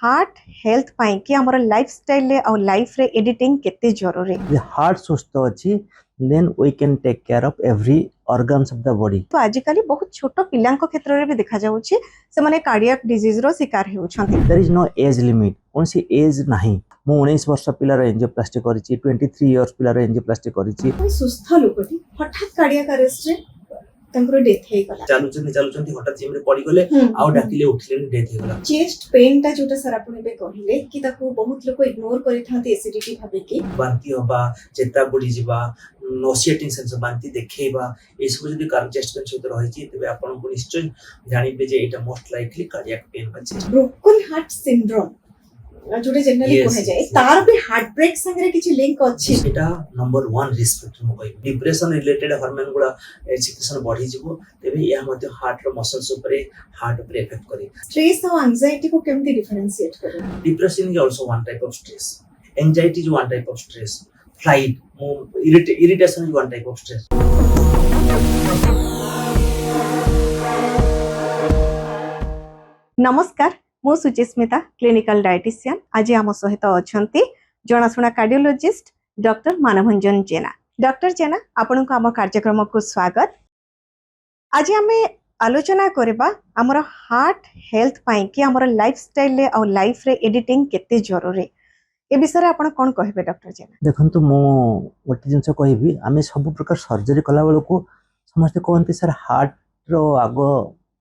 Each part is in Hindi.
हार्ट हेल्थ पाई कि हमर लाइफस्टाइल ले और लाइफ रे एडिटिंग केते जरूरी। हार्ट सुस्थ अच्छी then we can take care of every organs of the body. तो आजिकली बहुत छोट पिलांको क्षेत्र रे भी देखा जाउछि से माने कार्डियक डिजीज रो शिकार हेउछन्ति। There is no age limit, कौन सी एज नहीं। मु 19 वर्ष पिलार एंजियोप्लास्टी करिछि, 23 इयर्स पिलार एंजियोप्लास्टी करिछि। सुस्थ लोकटी हठात कार्डियक अरेस्ट रे तंकर डेथ हे गला। चालुचंती हठात जिम रे पड़ी गले आउ डाकिले उठले डेथ हे गला। चेस्ट पेन ता जोटा सर आपण बे कहिले कि ताको बहुत लोक इग्नोर करि थांती एसिडिटी भाबे कि बांती होबा, चेता बुडी जिबा, नोसिएटिंग सेंस बांती देखैबा, ए सब जदी कार चेस्ट पेन सहित रहिछि तबे आपण को निश्चय जानिबे जे एटा मोस्ट लाइकली कार्डियक पेन बा chest. Broken heart syndrome Jote generally कहे जाय तार भी हार्ट ब्रेक संगे किछि लिंक अछि। एटा नंबर 1 रिस्क फैक्टर म कहि। डिप्रेशन रिलेटेड हार्मोन गुडा सिक्रेशन बढ़ी जिवो तबे या मध्ये हार्ट रो मसल्स ऊपर हार्ट ऊपर इफेक्ट करे। स्ट्रेस और एंजाइटी को केमती डिफरेंशिएट करे? Depression is also one type of stress, anxiety is one type of stress, flight irritation is one type of stress. नमस्कार, मु सुचिस्मिता क्लिनिकल डायटिशियन। आज आम सहित अछंती जनाशुना कार्डियोलॉजिस्ट डॉक्टर मानभंजन जेना। डॉक्टर जेना आपन को आम कार्यक्रम को स्वागत। आज आम आलोचना करबा हमर हार्ट हेल्थ पाई कि हमर लाइफस्टाइल ले और लाइफ रे एडिटिंग केते जरूरी। ए विषय आपण कोन कहबे डॉक्टर जेना? देखंतु मो गोटे जिंस कहबी आमे सब प्रकार सर्जरी कला बेल को समस्त कहते सर हार्ट रो आगो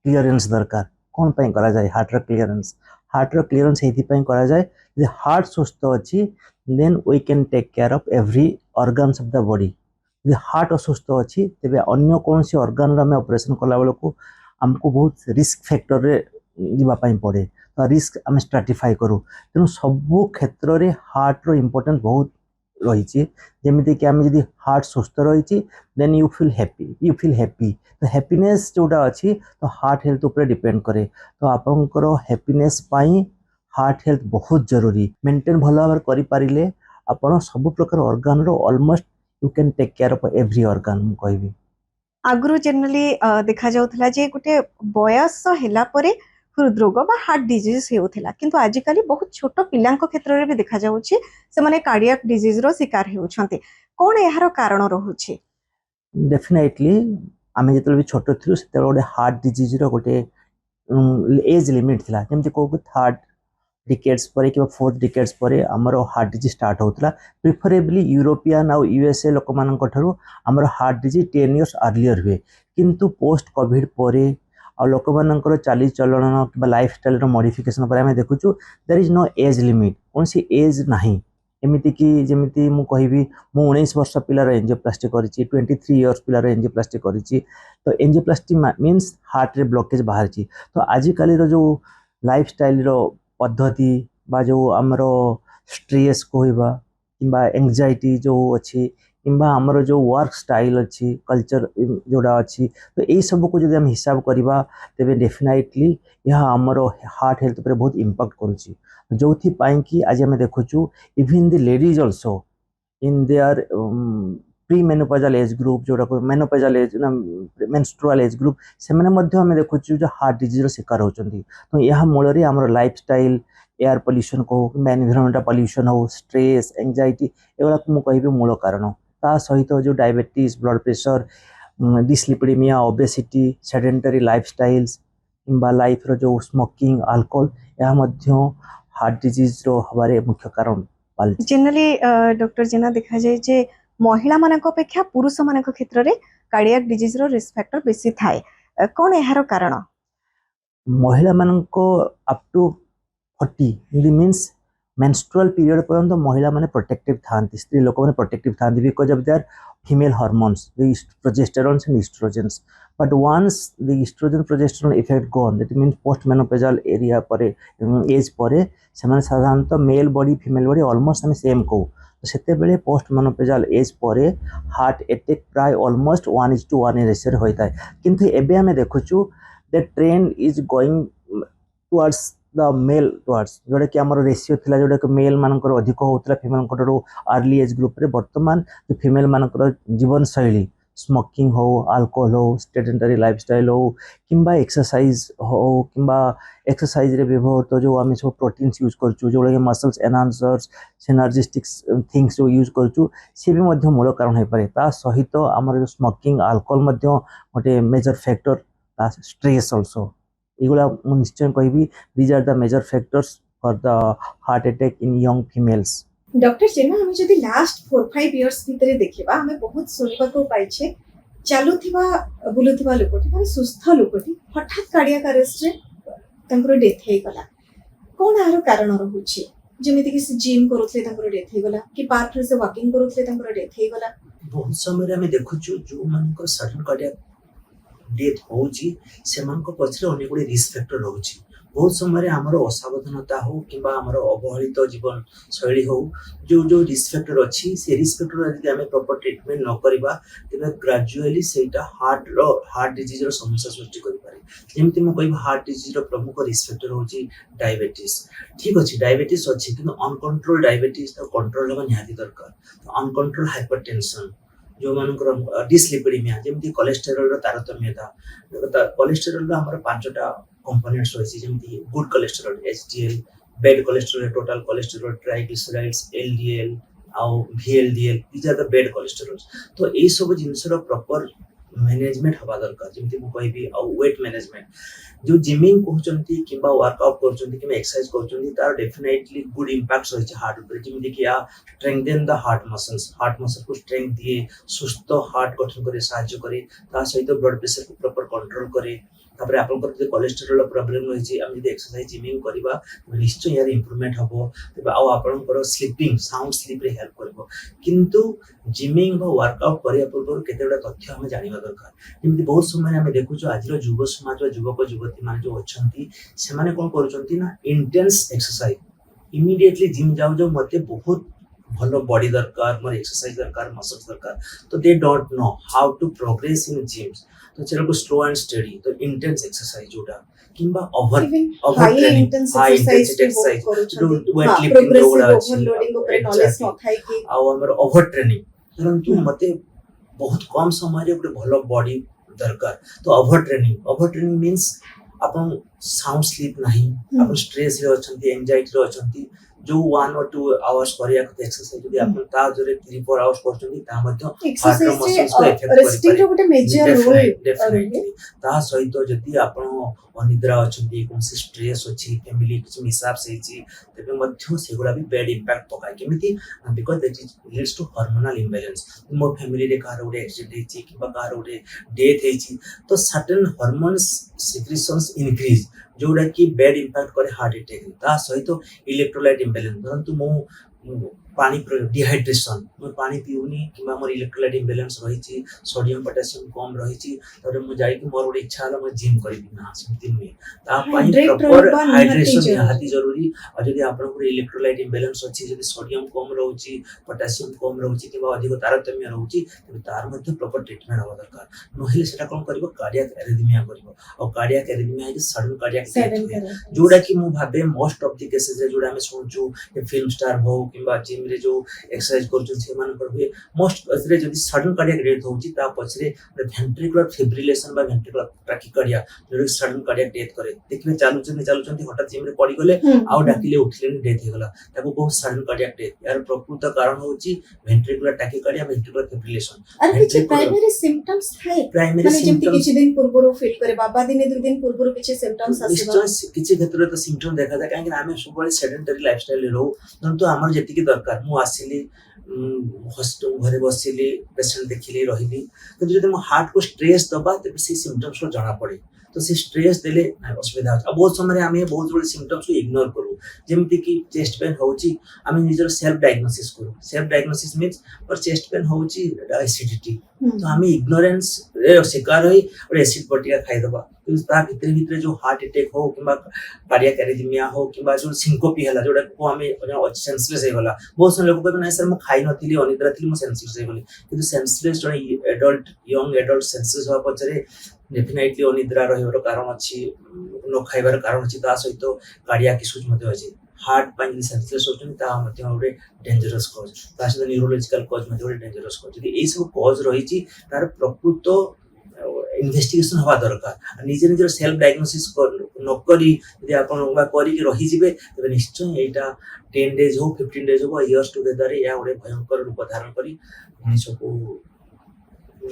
क्लियरेंस दरकार। कौन पाई करा जाए हार्ट रो क्लियरेंस? हार्ट रो क्लियरेंस एथि पाई करा जाए जे हार्ट सुस्थ अछि then we can take care of every organs of the body. जे हार्ट असुस्थ अछि तबे अन्य कौन सी ऑर्गन रा में ऑपरेशन कला बेल को हमको बहुत रिस्क फैक्टर रे जीवा पाई पड़े। तो रिस्क आम स्ट्राटिफाई करू तेणु सबू क्षेत्र रे हार्ट रो इम्पोर्टेंस बहुत रही। जमीती कि आम जदि हार्ट सुस्थ रही देन यू फील हैप्पी तो हैप्पीनेस जोटा अच्छी तो हार्ट हेल्थ ऊपर डिपेंड करे। तो आपंकर हैप्पीनेस पाई हार्ट हेल्थ बहुत जरूरी। मेंटेन भल भाव करि पारिले आपण सब प्रकार ऑर्गन रो almost you can take care of every organ. मु कहबी आगुरु जनरली देखा जाउथला जे गुटे बयस हैला परे हृदरोग बा हार्ट डिजीज हेउथिला, किंतु आजिकली बहुत छोट पिलांको क्षेत्र रे भी देखा जाउछि से माने कार्डियक डिजीज रो शिकार हेउछन्ते। कोन एहारो कारण रहुछि? डेफिनेटली आमे जेतल भी छोट थिलु सेतल गोटे हार्ट डिजीज रो गोटे एज लिमिट थिला। जेमति को थर्ड डिकेड्स पर कि फोर्थ डिकेड्स पर हमर हार्ट डिजीज स्टार्ट होतला। प्रिफरेबली यूरोपियन और यूएसए लोक मानक ठरो हमर हार्ट डिजीज 10 इयर्स अर्लियर हुए, किंतु पोस्ट कोविड परे आ लोक मानकर चाली चलन कि लाइफस्टाइल रो मॉडिफिकेशन पर आमे देखुछु there is no age limit, कौन सी एज नहीं। एमिति कि जेमिति मु कहबी मु 19 वर्ष पिलार एंजियोप्लास्टी करिछि, 23 इयर्स पिलार एंजियोप्लास्टी करिछि। तो एंजियोप्लास्टी मीन्स हार्ट रे ब्लॉकेज बाहरछि। तो आजि काली रो जो लाइफस्टाइल रो पद्धति बा जो हमरो स्ट्रेस कहबा किंबा एंजाइटी जो अच्छी किंबा हमरो जो वर्क स्टाइल अच्छी कल्चर जोड़ा अच्छी तो यही सब को जब हम हिसाब करवा तेरे डेफिनेटली यह हमरो हार्ट हेल्थ पर बहुत इम्पैक्ट करुच्ची। जो कि आज आम देखुचु even the ladies also in their pre menopausal age group जोड़ा menopausal age menstrual age group से मैंने देखुचु जो हार्ट डिजीज शिकार होती। तो यह मूल आम लाइफस्टाइल एयर पॉल्यूशन को एनवायरमेंटल पॉल्यूशन हो स्ट्रेस एंजाइटी एगुड़ा मुझे कहबी मूल कारण। ता सहित जो diabetes blood pressure dyslipidemia obesity sedentary lifestyles किंबा लाइफ रो जो स्मोकिंग अल्कोहल यह हार्ट डिजीज रो हमारे मुख्य कारण। जनरली डॉक्टर जेना देखा जाए जे महिला मानक अपेक्षा पुरुष मानक क्षेत्र रे कार्डियक डिजीज रो रिस्क फैक्टर बेसी थाए। कोन एहारो कारण? महिला मानक up to 40 means menstrual period पर्यंत महिला माने प्रोटेक्टिव थांती, स्त्री लोक माने protective थांती because of their female hormones progesterone and oestrogens. But once the oestrogen progesterone effect gone that means post menopausal area परे एज परे से साधारणतः mail body female body almost आम सेम कहू। तो से पोस्ट मेनोपॉजल एज परे हार्ट अटैक प्राय ऑलमोस्ट 1:1 रेशियो होता है। किंतु एबे आमे देखुछु the trend is going towards the male towards जोटा कि आम रेशियो थिला जोटा कि मेल मानकर अधिक होता फीमेल अर्ली एज ग्रुप रे। वर्तमान जो फीमेल मानकर जीवन शैली स्मोकिंग हो अल्कोहल हो सेडेंटरी लाइफस्टाइल हो किंबा एक्सरसाइज हो किंबा एक्सरसाइज रे व्यवहृत जो आम सब प्रोटीन्स यूज करछु जो कि मसल्स एनहांसर्स सिनर्जिस्टिक्स थिंग्स जो यूज करछु सी भी मध्य मूल कारण हो पारे ता सहित आमर जो स्मोकिंग अल्कोहल मध्य गोटे मेजर फैक्टर ता स्ट्रेस आल्सो एगुला मु निश्चय कहबी these are the major factors for the heart attack in young females doctor जेना हम जदि लास्ट 4-5 इयर्स भितरे देखिबा हमें बहुत सुनिबा को पाइछे चालुथिबा बुलुथिबा लोकटी माने सुस्थ लोकटी हठात कार्डियक अरेस्ट रे तंकर डेथ हे गला कोन आरो कारण रहुछि जेमिति कि जिम करूथले तंकर डेथ हे गला कि पार्क रे से वॉकिंग करूथले तंकर डेथ हे गला बहुत समय आम देखुचु जो मानक सडन कार्डियक डेथ होउची सेमानक पछरे अनेक गुडी रिस्क फैक्टर रहउची बहुत समय आमर असावधानता हो किंबा आमर अवहेलित जीवन शैली हो जो जो रिस्क फैक्टर अच्छी से रिस्क फैक्टर यदि आम प्रॉपर ट्रीटमेंट न करबा तबे ग्रेजुअली सेटा हार्ट डिजीज रो समस्या सृष्टि करि पारे जेमति म कहबा हार्ट डिजीज रो प्रमुख रिस्क फैक्टर होची डायबिटीज ठीक अछि डायबिटीज अछि किंतु अनकंट्रोल डायबिटीज तो कंट्रोल होबा निहाती दरकार अनकंट्रोल हाइपरटेंशन जो मानकर डिस्लिपिडीमिया जेमति कोलेस्टेरोल रो तारतम्यता कोलेस्टेरोल रो हमर पांचटा कंपोनेंट्स होइछि जेमति good cholesterol HDL bad cholesterol total cholesterol triglycerides LDL आउ VLDL these are the bad cholesterol तो ए सब जिंस रो प्रॉपर मैनेजमेंट हवा दरकार जेमति मु कहबी आ वेट मैनेजमेंट जो जिमिंग कहउचंती किबा वर्कआउट करउचंती किबा एक्सरसाइज करउचंती तार डेफिनेटली गुड इंपैक्ट्स होइछ हार्ट ऊपर जेमति कि या स्ट्रेंथन द हार्ट मसल को स्ट्रेंथ दिए सुस्थ हार्ट गठन करे सहायता करे ता सहित ब्लड प्रेशर को प्रॉपर कंट्रोल करे तापर आपनकर जे कोलेस्टेरोल प्रॉब्लम होइछि हम जे एक्सरसाइज जिमिंग करबा निश्चय यार इंप्रूवमेंट हबो तबे आ आपनकर स्लीपिंग साउंड स्लीप रे हेल्प करबो किंतु जिमिंग व वर्कआउट करिया पूर्व केतेडा तथ्य हम जानिबा दरकार जेमति बहुत समय हम देखुछु आजिरो युवा समाज व युवक युवती मान जो अछंती से माने कोन करूचंती ना इंटेंस एक्सरसाइज इमीडिएटली जिम जाऊ जाऊ मते बहुत भलो बॉडी दरकार मोर एक्सरसाइज दरकार मसल्स दरकार तो they don't know how to progress in gyms तो चलो को स्लो एंड स्टडी तो इंटेंस एक्सरसाइज जोटा किंबा ओवर हाई इंटेंस एक्सरसाइज जो वेट लिफ्टिंग जोड़ा अछि ओवरलोडिंग ऊपर नॉलेज न थाई कि आ हमर ओवर ट्रेनिंग परंतु मते बहुत कम समय रे ଗୋଟେ ଭଲ बॉडी दरकार तो ओवर ट्रेनिंग मींस अपन साउंड स्लीप नहीं अपन स्ट्रेस रे अछंती एंजाइटी रे अछंती जो 1 or 2 आवर्स करिया के एक्सरसाइज यदि अपन ता जरे 3-4 आवर्स करछंती ता मध्य हार्ट मसल्स को इफेक्ट करि रेस्टिंग रो गोटे मेजर रोल डेफिनेटली ता सहित यदि आपण अनिद्रा अछंती कोनसी स्ट्रेस अछि फैमिली किछ हिसाब से छी तबे मध्य सेगुडा भी बैड इंपैक्ट पकाय केमिति because that is leads to hormonal imbalance मो फैमिली रे कार उडे एक्सीडेंट हेछि किबा कार उडे डेथ हेछि तो सर्टेन हार्मोन्स सिक्रीशंस इंक्रीज जोड़ा कि बैड इंपैक्ट करे हार्ट अटैक ता सहित इलेक्ट्रोलाइट इम्बैलेंस परंतु मो पानी डिहाइड्रेशन मैं पानी पीउनी किबा मोर इलेक्ट्रोलाइट इम्बैलेंस रहिछि सोडियम पोटेशियम कम रहिछि तरे मु जाई कि मोर उडे इच्छा हला मैं जिम करिबि ना सिमति नुई ता पानी प्रॉपर हाइड्रेशन निहाती जरूरी और यदि आपन को इलेक्ट्रोलाइट इम्बैलेंस अछि यदि सोडियम कम रहउछि पोटेशियम कम रहउछि किबा अधिक तारतम्य रहउछि तबे तार मध्ये प्रॉपर ट्रीटमेंट होबा दरकार नहिले सेटा कोन करबो कार्डियक एरिथमिया करबो और cardiac arrhythmia is sudden cardiac जोड़ा कि मु भाबे मोस्ट ऑफ द केसेस रे जोड़ा हमें सुनछु फिल्म स्टार हो किबा जिम रे जो एक्सरसाइज करछन से मान करबे मोस्ट असरे जदी सडन कार्डियक डेथ होउची ता पछरे वेंट्रिकुलर फिब्रिलेशन बा वेंट्रिकुलर टैकिकार्डिया जो सडन कार्डियक डेथ करे देखिबे चालुचंती हठात जिम रे पड़ी गले आउ डाकिले उठले डेथ हे गला ताको बहुत सडन कार्डियक डेथ यार प्रकृत कारण होउची वेंट्रिकुलर टैकिकार्डिया वेंट्रिकुलर फिब्रिलेशन अरे किछ प्राइमरी सिम्पटम्स थाए प्राइमरी माने जेमति किछ दिन पूर्वरो फील करे बाबा दिने 2 दिन पूर्वरो किछ सिम्पटम्स आसीबा किछ क्षेत्र तो सिम्पटम देखा जाय काहे आमे सबले सेडेंटरी लाइफस्टाइल रे रहू परंतु हमर जेतिकी दरकार मु आसिली हॉस्पिटल घरे बसिली पेशेंट देखिली रहिली किंतु जदि मो हार्ट को स्ट्रेस दबा तबे से सिम्पटम्स को जाना पड़े तो से स्ट्रेस देले असुविधा हो बहुत समय आमे बहुत बड़े सिम्पटम्स को इग्नोर करू जेमति कि चेस्ट पेन होउची आमे निजर सेल्फ डायग्नोसिस मींस पर चेस्ट पेन होउची एसिडिटी तो आमे इग्नोरेंस रे शिकार होई और एसिड बटिया खाइ दबा तो ता भीतर जो हार्ट अटैक हो किबा कार्डियक एरिथमिया हो किबा जो सिंकोपी हला जोडा को आमे सेंसलेस हे गला बहुत से लोग कहबे नै सर म खाइ नथिली अनिद्रा थिली म सेंसलेस हे गली किंतु सेंसलेस जो एडल्ट यंग एडल्ट सेंसलेस हो पछरे डेफिनेटली अनिद्रा रहिवर कारण अछि न खाइबार कारण अछि ता सहित कार्डियक इश्यूज मध्ये अछि हार्ट पाइन सेंसलेस होचन ता मध्य गोटे डेंजरस कॉज ता सहित न्यूरोलॉजिकल कॉज मध्य गोटे डेंजरस कॉज यदि एई सब कॉज रही छी तार प्रकृत इन्वेस्टिगेशन हवा दरकार निजे निजे सेल्फ डायग्नोसिस न करी यदि आपण बा करी कि रही जिवे तबे निश्चय एटा 10 डेज हो 15 डेज हो इयर्स टुगेदर या गोटे भयंकर रूप धारण करी मनीष को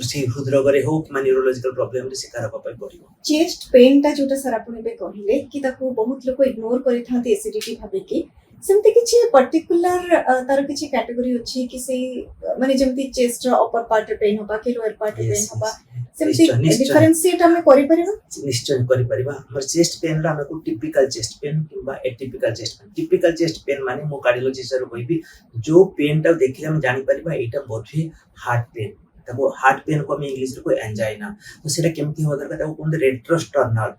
से हृदरोगरे हो कि न्यूरोलॉजिकल प्रॉब्लम रे शिकार होबा पड़िबो चेस्ट पेन टा जोटा सर आपण बे कहिले कि ताको बहुत लोग इग्नोर करि थाते एसिडिटी भाबे कि सेमते किछि पर्टिकुलर तार किछि कैटेगरी अछि कि से माने जेमति चेस्ट अपर पार्ट पेन होबा कि लोअर पार्ट पेन होबा सेमति डिफरेंशिएट हम करि परिबा निश्चय करि परिबा हमर चेस्ट पेन रा हमको टिपिकल चेस्ट पेन किबा atypical chest pain typical chest pain माने मो कार्डियोलॉजिस्ट रो कहबी जो पेन टा देखिले हम जानि परिबा एटा बोधे हार्ट पेन ताको हार्ट पेन को हम इंग्लिश रे को एंजाइना तो सेटा केमति हो दरका ताको कोन रेट्रोस्टर्नल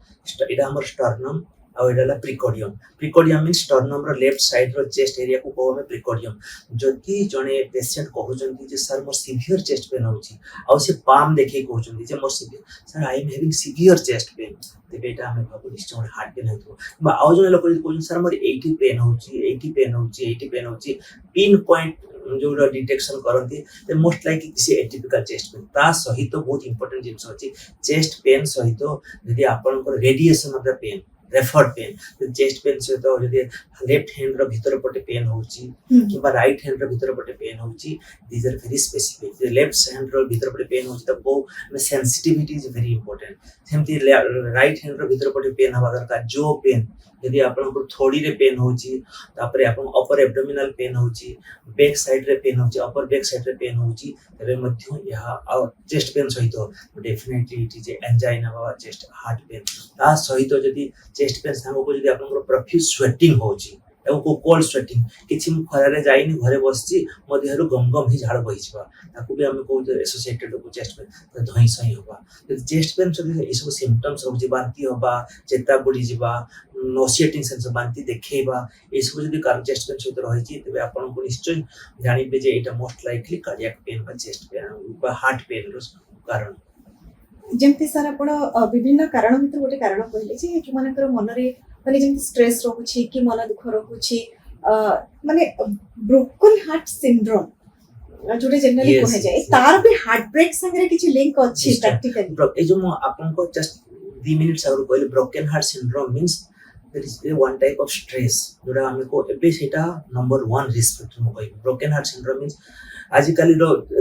एटा हमर स्टर्नम और एटा प्रिकोडियम प्रिकोडियम मींस स्टर्नम रो लेफ्ट साइड रो चेस्ट एरिया को कहबे प्रिकोडियम जति जने पेशेंट कहउचंती जे सर मोर सिवियर चेस्ट पेन होची और से पाम देखै कहउचंती जे मोर severe sir I am having severe chest pain ते बेटा हमें बाबू निश्चय हार्ट पेन हेतु बा आउ जने लोक कहउचन सर मोर 80 पेन होची पिन पॉइंट जो डिटेक्शन करती ते मोस्ट लाइकली किसी एटिपिकल चेस्ट पेन ता सहित बहुत इंपोर्टेंट जिंस अछि चेस्ट पेन सहित यदि आपन को radiation of the pain referred pain तो चेस्ट पेन सहित यदि लेफ्ट हैंड रो भीतर पटे पेन होची किबा राइट हैंड रो भीतर पटे पेन होची these are very specific left hand रो भीतर पटे पेन होची त वो सेंसिटिविटी इज वेरी इंपोर्टेंट सेमती राइट हैंड रो भीतर पटे पेन हवा दरकार जो पेन यदि आपन को थोड़ी रे पेन होची तापरे आपन अपर एब्डोमिनल पेन होची बैक साइड रे पेन होची अपर बैक साइड रे पेन होची तबे मध्य यहा चेस्ट पेन सहित डेफिनेटली इट इज एंजाइना बा चेस्ट हार्ट पेन ता सहित यदि चेस्ट पेन सांगो को यदि आपन को प्रोफ्यूज स्वेटिंग होची को कोल्ड स्वेटिंग किछि खरा रे जाइनी घरे बसची म देहरु गम ही झाड़ बहिछबा ताकू भी हम को एसोसिएटेड को चेस्ट पेन धई सही होबा चेस्ट पेन सब ई सब सिम्पटम्स हो जे बांती होबा चेता बुडी जिबा नोसिएटिंग सेंस बांती देखेबा ए सब जदी कार चेस्ट पेन सहित रही छी तबे आपन को निश्चय जानिबे जे एटा मोस्ट लाइकली कार्डियक पेन बा चेस्ट पेन बा हार्ट पेन रो कारण जेमति सर आपण विभिन्न कारण भितर गोटे कारण कहले जे कि मानकर मन रे माने जेमति स्ट्रेस रहउछि कि मन दुख रहउछि माने broken heart syndrome Jote generally कहे जाय तार भी हार्ट ब्रेक संगे किछि लिंक अछि प्रैक्टिकली ए जो आपन को जस्ट 2 मिनिट्स अगर कहले broken heart syndrome means there is one type of stress जोड़ा हमको एबे सेटा नंबर 1 रिस्क फैक्टर मो कहबो ब्रोकन हार्ट सिंड्रोम मींस आजिकल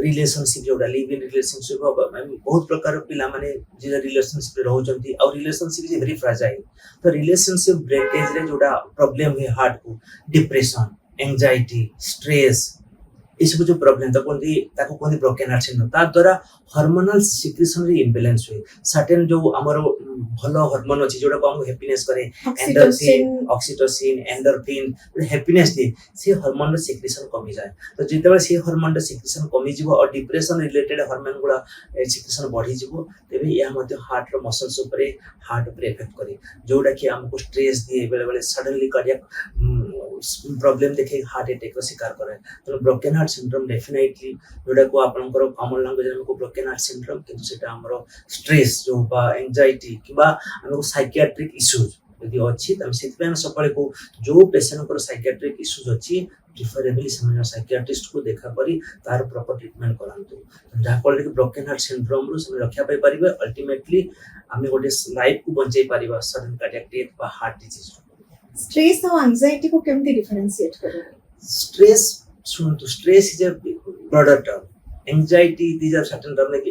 रिलेशनशिप जोड़ा लिव इन रिलेशनशिप बहुत प्रकार पिला माने जे रिलेशनशिप रहउचंती और रिलेशनशिप इज वेरी फ्रेजाइल तो रिलेशनशिप ब्रेकेज रे जोड़ा प्रॉब्लम है हार्ट को डिप्रेशन एंजाइटी स्ट्रेस इस जो प्रॉब्लम ताको कोन ब्रोकन हार्ट सिंड्रोम ता द्वारा हार्मोनल सिक्रेशन रे इंबैलेंस हुए सर्टेन जो हमर भलो हार्मोन अछि जोड़ा को हम हैप्पीनेस करे एंडोर्फिन ऑक्सीटोसिन एंडोर्फिन हैप्पीनेस दे से हार्मोन रे सिक्रेशन कमी जाए तो जेतेबे से हार्मोन रे सिक्रेशन कमी जिवो और डिप्रेशन रिलेटेड हार्मोन गुडा सिक्रेशन बढ़ी जिवो तबे या मध्ये हार्ट रो मसल्स ऊपर हार्ट ऊपर इफेक्ट करे जोड़ा कि हमको स्ट्रेस दिए बेले बेले सडनली कार्डियक प्रॉब्लम देखे हार्ट अटैक रो शिकार करे तो ब्रोकन हार्ट सिंड्रोम डेफिनेटली जोड़ा को आपनकर कॉमन लैंग्वेज में को ब्रोकन हार्ट सिंड्रोम किंतु सेटा हमरो स्ट्रेस जो बा एंजाइटी किबा हमको साइकियाट्रिक इश्यूज यदि अछि त हम सेतबे सबले को जो पेशेंट को साइकियाट्रिक इश्यूज अछि प्रिफरेबली समझ साइकियाट्रिस्ट को देखा करी तार प्रॉपर ट्रीटमेंट करंतु जहा पर कि ब्रोकन हार्ट सिंड्रोम रो सब रक्षा पाई परिबे अल्टीमेटली हमें गोटे लाइफ को बंचाई परिबा सडन कार्डियक डेथ बा हार्ट डिजीज स्ट्रेस और एंजाइटी को केमती डिफरेंशिएट करो स्ट्रेस सुनतो stress is a broader term anxiety these are certain term like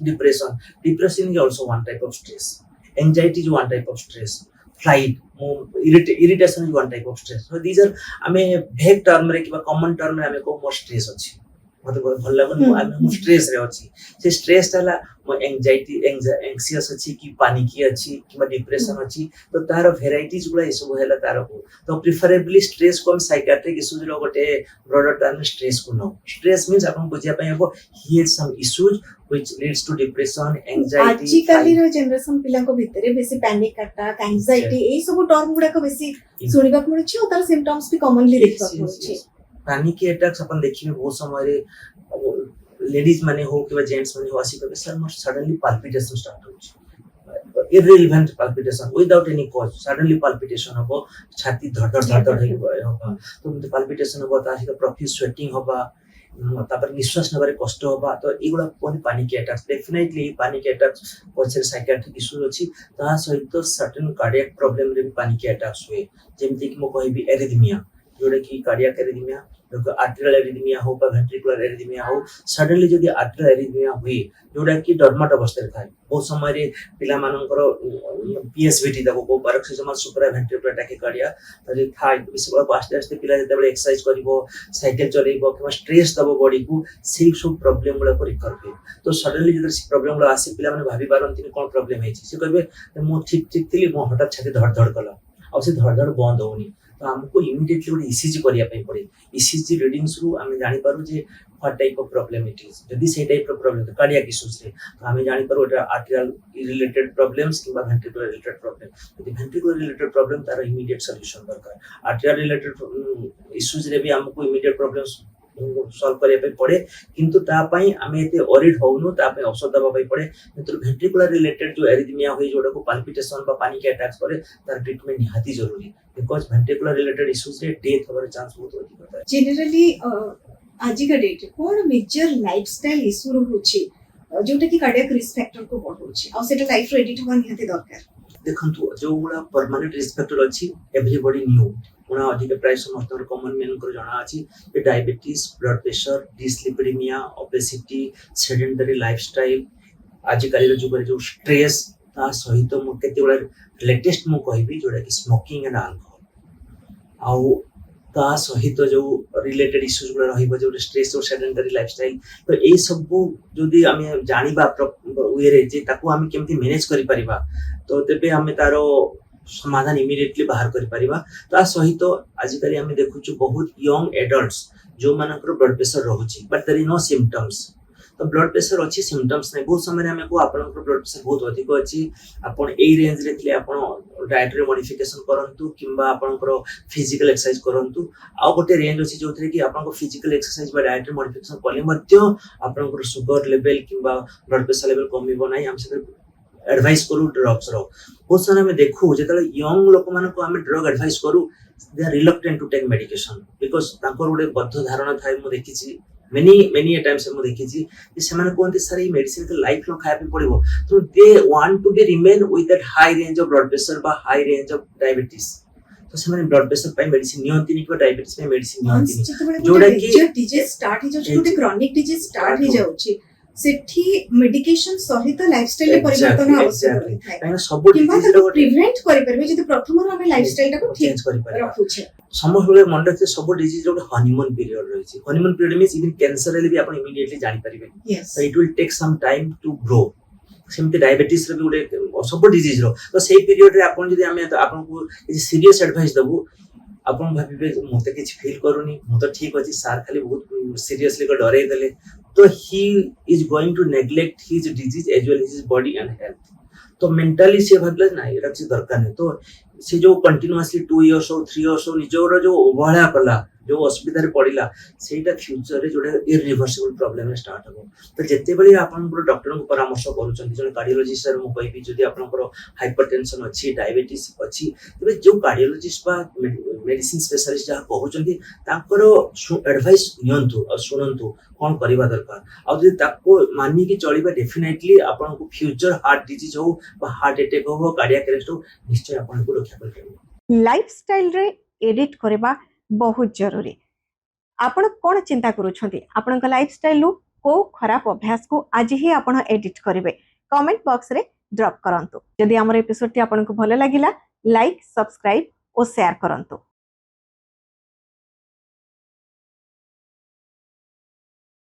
depression is also one type of stress anxiety is one type of stress flight irritation is one type of stress so these are हमें vague term रे किबा common term रे हमें को more stress अछि मते भल लागन हम स्ट्रेस रे अछि से स्ट्रेस ताला एंजाइटी एंग्जियस अछि कि पैनिकी अछि कि डिप्रेशन अछि तो तार वेराइटीज गुला इसो हेला तार को तो प्रिफरेबली स्ट्रेस को हम साइकियाट्रिक इश्यूज रो गोटे ब्रॉडर टर्म स्ट्रेस को नो स्ट्रेस मींस अपन बुझिया पय हो he has some issues which leads to depression anxiety आजिकली रो जनरेशन पिला को भितरे बेसी पैनिक अटैक एंजाइटी ए सब टर्म गुडा को बेसी सुनिबा को मिलछि और तार सिम्पटम्स भी कॉमनली देखबा को मिलछि पैनिक अटैक्स अपन देखिबे बहुत समय लेडीज माने हो कि जेंट्स माने हो आसी कबे सर मोर सडनली पाल्पिटेशन स्टार्ट होछि irrelevant palpitation without any cause suddenly palpitation hobo छाती धड़ धड़ धड़ धड़ होगा तो मते palpitation होबा ता सहित profuse sweating होबा तापर निश्वास नबारे कष्ट होबा तो एगुडा पनि पानिक अटैक्स डेफिनेटली पानिक अटैक्स पछे साइकियाट्रिक इश्यू अछि ता सहित सर्टेन कार्डियक प्रॉब्लम रे पानिक अटैक्स हुए जेमति कि मो कहबी एरिथमिया जोडा कि कार्डियक एरिथमिया आर्टेरियल एरिथमिया हो बा वेंट्रिकुलर एरिथमिया हो सडनली जदि आर्टेरियल एरिथमिया हुए जोडा कि डर्माट अवस्था रे थाए बहुत समय रे पिला मानकर पीएसवीटी तको को पैरोक्सिजमल सुप्रा वेंट्रिकुलर टैकिकार्डिया तले थाए विशेष आस्ते आस्ते पिला जते एक्सरसाइज करिवो साइकिल चलेइबो कि स्ट्रेस दबो बॉडी को सेही सब प्रॉब्लम गुला को रिकवर हुए तो सडनली जदि से प्रॉब्लम गुला आसी पिला माने भाबी पारंती कोन प्रॉब्लम है से कहबे मो ठीक ठीक थिली मो हठात छाती धड़ धड़ कला आ से धड़ धड़ बंद होनी तो हमको इमिडिएटली गोटे ईसीजी करिया पई पड़े ईसीजी रीडिंग्स रु आमे जानि पारु जे what type of problem it is जदि से टाइप ऑफ प्रॉब्लम तो कार्डियक इश्यूज रे तो आमे जानि पारु एटा आर्टेरियल रिलेटेड प्रॉब्लम्स किबा वेंट्रिकुलर रिलेटेड प्रॉब्लम यदि वेंट्रिकुलर रिलेटेड प्रॉब्लम तार इमिडिएट सॉल्यूशन दरकार आर्टेरियल रिलेटेड इश्यूज रे भी हमको इमिडिएट प्रॉब्लम्स सॉल्व करिया पई पड़े किंतु ता पई आमे एते ऑरिड होउनु ता पई औषध दबा पई पड़े किंतु वेंट्रिकुलर रिलेटेड जो एरिथमिया होई जोडा को पाल्पिटेशन बा पानी के अटैक्स करे तार ट्रीटमेंट निहाती जरूरी बिकॉज़ वेंट्रिकुलर रिलेटेड इश्यूज रे डेथ होवर चांस बहुत अधिक होता है जनरली आज का डेट कोन मेजर लाइफस्टाइल इशू रहउछि जोटा कि कार्डियक रिस्क फैक्टर को बढ़उछि आ सेटा लाइफ रे एडिट होवन निहाती दरकार देखंतु जो गुडा परमानेंट रिस्क फैक्टर अछि एवरीबॉडी न्यू उना अधिक प्राय समस्त कॉमन मेन को जाना अछि कि diabetes blood pressure dyslipidemia obesity sedentary lifestyle आज काली जुग रे जो स्ट्रेस ता सहित मो केते बडा लेटेस्ट मो कहबी जोडा कि स्मोकिंग एंड अल्कोहल आउ ता सहित जो रिलेटेड इश्यूज गुला रहिबो जो स्ट्रेस और सेडेंटरी लाइफस्टाइल तो ए सब जदी हमें जानिबा वे रे जे ताको हम केमति मैनेज करि परिबा तो तेबे हमें तारो समाधान इमिडिएटली बाहर करि परिबा ता सहित आज काली हमें देखुछु बहुत यंग एडल्ट्स जो मानकर ब्लड प्रेशर रहउची but there is no symptoms तो ब्लड प्रेशर अच्छी सिम्पटम्स नहीं बहुत समय हमें को आपन ब्लड प्रेशर बहुत अधिक अच्छी आपन ए रेंज रे थले आपन डाइट रे मॉडिफिकेशन करंतु किंबा आपन फिजिकल एक्सरसाइज करंतु आ गोटे रेंज अछि जोथरे कि आपन फिजिकल एक्सरसाइज बा डाइट रे मॉडिफिकेशन करले मध्य आपन शुगर लेवल किंबा ब्लड प्रेशर लेवल कमिबो नाही हम से एडवाइस करू ड्रग्स रो बहुत समय में देखू जेतले यंग लोक मान को हम ड्रग एडवाइस करू they are reluctant to take medication because तांकर गोटे बद्ध धारणा थाए मु देखिछि many a times हम देखिछि कि सेमाने कोनते सारी मेडिसिन के लाइफ लॉन्ग खाया पे पड़िबो तो they want to be remain with that high range of blood pressure बा हाई रेंज ऑफ डायबिटीज तो सेमाने ब्लड प्रेशर पे मेडिसिन नियंती नि कि डायबिटीज पे मेडिसिन नियंती जोडा कि डिजीज स्टार्ट ही जो क्रोनिक डिजीज स्टार्ट ही जाउछि सेठी मेडिकेशन सहित लाइफस्टाइल रे परिवर्तन आवश्यक होय काहे सब डिजीज रो प्रिवेंट करि परबे जदि प्रथम रो हम लाइफस्टाइल टा को चेंज करि परबे रखुछे समझले मन रखते सब डिजीज रो हनीमून पीरियड रहिछि honeymoon period means even cancer रे भी आपण इमीडिएटली जानि परिबे so it will take some time to grow सेमते डायबिटीज रे भी उडे सब डिजीज रो तो सेही पीरियड रे आपण जदि हम आपण को किछि सीरियस एडवाइस दबु आपण भाबिबे मते किछि फील करूनी मु तो ठीक अछि सार खाली बहुत सीरियसली को डरे देले तो he is going to neglect his disease as well as his body and health तो मेंटली से भाबले ना एरा किसी दरकार नहीं तो से जो कंटीन्यूअसली 2 इयर्स हो 3 इयर्स हो निजोर जो ओवळा कला जो असुविधा रे पड़िला सेटा फ्यूचर रे जोडे इरिवर्सिबल प्रॉब्लम स्टार्ट हो तो जते बेले आपन डॉक्टर को परामर्श करूछन जने कार्डियोलॉजिस्ट सर मु कहबी जदि आपन हाइपरटेंशन अछि डायबिटीज अछि तबे जो कार्डियोलॉजिस्ट बा मेडिसिन स्पेशलिस्ट जा कहउछन्ती तांकर एडवाइस नियंतु और सुनंतु कोन करिबा दरकार आ जदि ताको मानि कि चलिबा डेफिनेटली आपन को फ्यूचर हार्ट डिजीज हो बा हार्ट अटैक हो कार्डियक अरेस्ट हो निश्चय आपन को रक्षा करबो लाइफस्टाइल रे एडिट करबा बहुत जरूरी आपण कोन चिंता करूछंती आपण लाइफस्टाइल लो को खराब अभ्यास को आज ही आपण एडिट करिवे कमेंट बॉक्स रे ड्रॉप करंतु जदि हमर एपिसोड टी आपण को भलो लागिला लाइक सब्सक्राइब और शेयर करंतु।